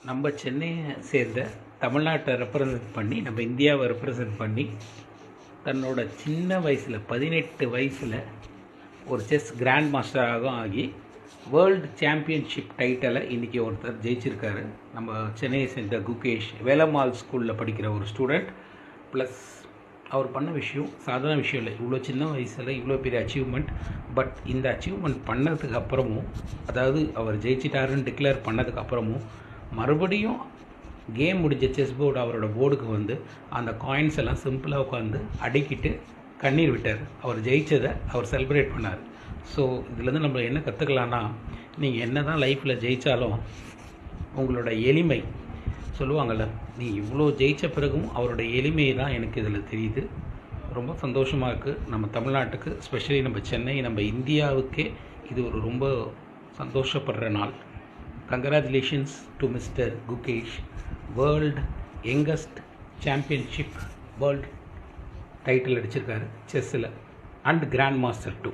நம்ம சென்னையை சேர்ந்த தமிழ்நாட்டை ரெப்ரசன்ட் பண்ணி நம்ம இந்தியாவை ரெப்ரசன்ட் பண்ணி தன்னோட சின்ன வயசில் 18 வயசில் ஒரு செஸ் கிராண்ட் மாஸ்டராக ஆகி வேர்ல்டு சாம்பியன்ஷிப் டைட்டலை இன்றைக்கி ஒருத்தர் ஜெயிச்சிருக்காரு. நம்ம சென்னையை சேர்ந்த குகேஷ் வேலம்மாள் ஸ்கூலில் படிக்கிற ஒரு ஸ்டூடெண்ட். ப்ளஸ் அவர் பண்ண விஷயம் சாதாரண விஷயம் இல்லை. இவ்வளோ சின்ன வயசில் இவ்வளோ பெரிய அச்சீவ்மெண்ட். பட் இந்த அச்சீவ்மெண்ட் பண்ணதுக்கு அப்புறமும், அதாவது அவர் ஜெயிச்சிட்டாருன்னு டிக்ளேர் பண்ணதுக்கு அப்புறமும் மறுபடியும் கேம் முடிஞ்ச செஸ் போர்டு அவரோட போர்டுக்கு வந்து அந்த காயின்ஸ் எல்லாம் சிம்பிளாக உட்காந்து அடுக்கிட்டு கண்ணீர் விட்டார். அவர் ஜெயித்ததை அவர் செலிப்ரேட் பண்ணார். ஸோ இதுலேருந்து நம்ம என்ன கற்றுக்கலான்னா, நீங்கள் என்ன தான் லைஃப்பில் ஜெயித்தாலும் உங்களோட எளிமை சொல்லுவாங்கள்ல, நீ இவ்வளோ ஜெயித்த பிறகும் அவரோட எளிமை தான் எனக்கு இதில் தெரியுது. ரொம்ப சந்தோஷமாக இருக்குது. நம்ம தமிழ்நாட்டுக்கு, ஸ்பெஷலி நம்ம சென்னை, நம்ம இந்தியாவுக்கே இது ஒரு ரொம்ப சந்தோஷப்படுற நாள். Congratulations to mister Gukesh. World youngest championship world title அடிச்சிருக்காரு செஸ்ஸில், அண்ட் கிராண்ட் மாஸ்டர் டூ.